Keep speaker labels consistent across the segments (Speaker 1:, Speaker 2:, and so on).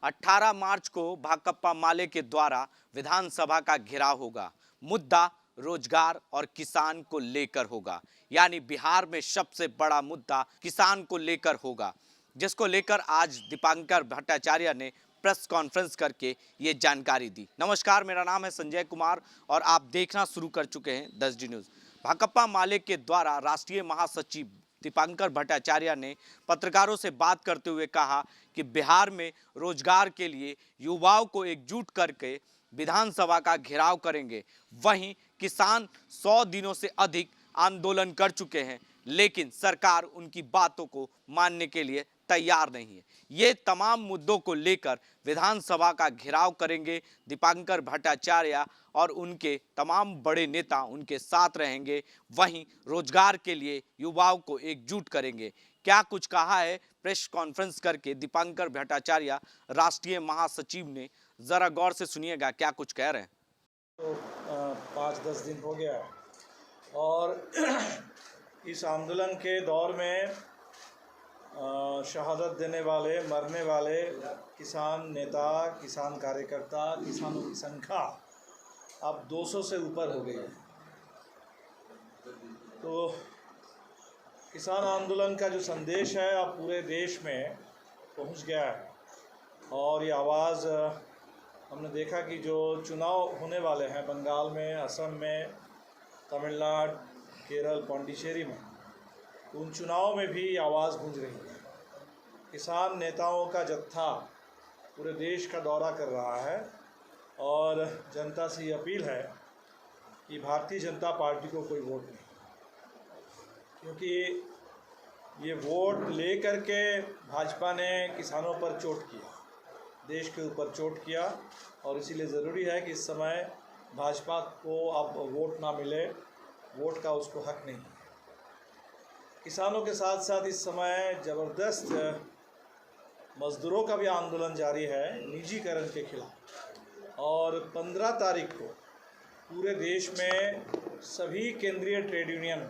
Speaker 1: 18 मार्च को भाकपा माले के द्वारा विधानसभा का घेराव होगा। मुद्दा रोजगार और किसान को लेकर होगा, यानी बिहार में सबसे बड़ा मुद्दा किसान को लेकर होगा, जिसको लेकर आज दीपांकर भट्टाचार्य ने प्रेस कॉन्फ्रेंस करके ये जानकारी दी। नमस्कार, मेरा नाम है संजय कुमार और आप देखना शुरू कर चुके हैं 10D न्यूज़। भाकपा माले के द्वारा राष्ट्रीय महासचिव दीपांकर भट्टाचार्य ने पत्रकारों से बात करते हुए कहा कि बिहार में रोजगार के लिए युवाओं को एकजुट करके विधानसभा का घेराव करेंगे। वहीं किसान 100 दिनों से अधिक आंदोलन कर चुके हैं, लेकिन सरकार उनकी बातों को मानने के लिए तैयार नहीं है। ये तमाम मुद्दों को लेकर विधानसभा का घेराव करेंगे दीपांकर भट्टाचार्य और उनके तमाम बड़े नेता उनके साथ रहेंगे। वहीं रोजगार के लिए युवाओं को एकजुट करेंगे। क्या कुछ कहा है प्रेस कॉन्फ्रेंस करके दीपांकर भट्टाचार्य राष्ट्रीय महासचिव ने, जरा गौर से सुनिएगा क्या कुछ कह रहे हैं।
Speaker 2: तो 5-10 दिन हो गया और इस आंदोलन के दौर में शहादत देने वाले, मरने वाले किसान नेता, किसान कार्यकर्ता, किसानों की संख्या अब 200 से ऊपर हो गई है। तो किसान आंदोलन का जो संदेश है अब पूरे देश में पहुंच गया है और ये आवाज़ हमने देखा कि जो चुनाव होने वाले हैं बंगाल में, असम में, तमिलनाडु, केरल, पौंडीचेरी में, उन चुनाव में भी आवाज़ गूंज रही है। किसान नेताओं का जत्था पूरे देश का दौरा कर रहा है और जनता से ये अपील है कि भारतीय जनता पार्टी को कोई वोट नहीं, क्योंकि ये वोट ले करके भाजपा ने किसानों पर चोट किया, देश के ऊपर चोट किया और इसीलिए ज़रूरी है कि इस समय भाजपा को अब वोट ना मिले, वोट का उसको हक नहीं है। किसानों के साथ साथ इस समय ज़बरदस्त मज़दूरों का भी आंदोलन जारी है निजीकरण के खिलाफ और 15 तारीख को पूरे देश में सभी केंद्रीय ट्रेड यूनियन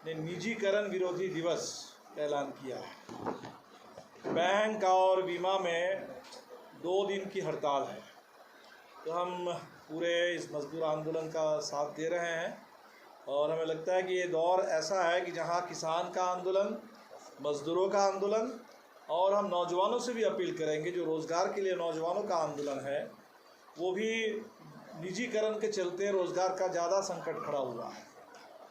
Speaker 2: ने निजीकरण विरोधी दिवस का ऐलान किया है। बैंक और बीमा में 2 दिन की हड़ताल है। तो हम पूरे इस मजदूर आंदोलन का साथ दे रहे हैं और हमें लगता है कि ये दौर ऐसा है कि जहां किसान का आंदोलन, मजदूरों का आंदोलन और हम नौजवानों से भी अपील करेंगे, जो रोज़गार के लिए नौजवानों का आंदोलन है, वो भी निजीकरण के चलते रोज़गार का ज़्यादा संकट खड़ा हुआ है।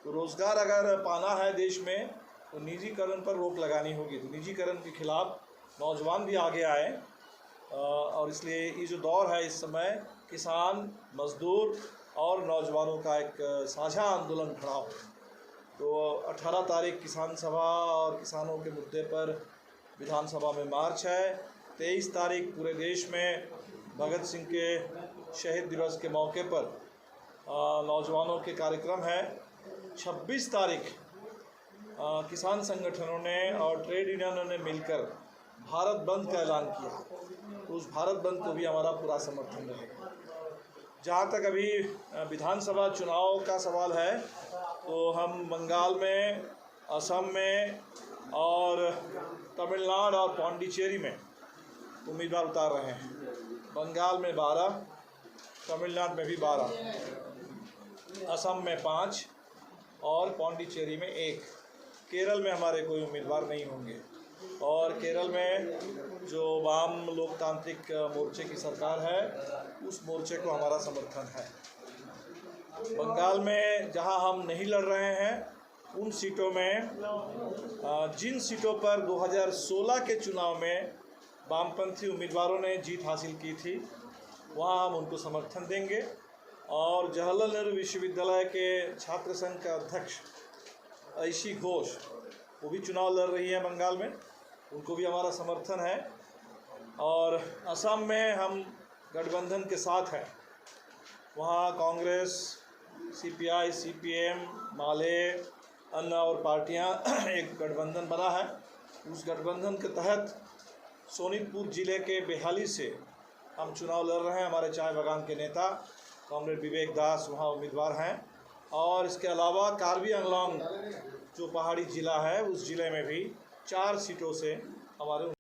Speaker 2: तो रोज़गार अगर पाना है देश में तो निजीकरण पर रोक लगानी होगी। तो निजीकरण के खिलाफ नौजवान भी आगे आए और इसलिए ये जो दौर है इस समय किसान, मजदूर और नौजवानों का एक साझा आंदोलन खड़ा हो। तो 18 तारीख किसान सभा और किसानों के मुद्दे पर विधानसभा में मार्च है। 23 तारीख पूरे देश में भगत सिंह के शहीद दिवस के मौके पर नौजवानों के कार्यक्रम है। 26 तारीख किसान संगठनों ने और ट्रेड यूनियनों ने मिलकर भारत बंद का ऐलान किया। तो उस भारत बंद को भी हमारा पूरा समर्थन रहेगा। जहाँ तक अभी विधानसभा चुनाव का सवाल है तो हम बंगाल में, असम में और तमिलनाडु और पौंडीचेरी में उम्मीदवार उतार रहे हैं। बंगाल में 12, तमिलनाडु में भी 12, असम में 5 और पौंडीचेरी में 1। केरल में हमारे कोई उम्मीदवार नहीं होंगे और केरल में जो वाम लोकतांत्रिक मोर्चे की सरकार है उस मोर्चे को हमारा समर्थन है। बंगाल में जहां हम नहीं लड़ रहे हैं उन सीटों में, जिन सीटों पर 2016 के चुनाव में वामपंथी उम्मीदवारों ने जीत हासिल की थी, वहां हम उनको समर्थन देंगे। और जवाहरलाल नेहरू विश्वविद्यालय के छात्र संघ का अध्यक्ष ऐशी घोष, वो भी चुनाव लड़ रही है बंगाल में, उनको भी हमारा समर्थन है। और असम में हम गठबंधन के साथ हैं, वहाँ कांग्रेस, CPI, CPM, माले, अन्य और पार्टियां एक गठबंधन बना है। उस गठबंधन के तहत सोनीतपुर जिले के बेहाली से हम चुनाव लड़ रहे हैं। हमारे चाय बागान के नेता कॉमरेड विवेक दास वहाँ उम्मीदवार हैं और इसके अलावा कार्बी आंगलॉन्ग जो पहाड़ी ज़िला है उस ज़िले में भी 4 सीटों से हमारे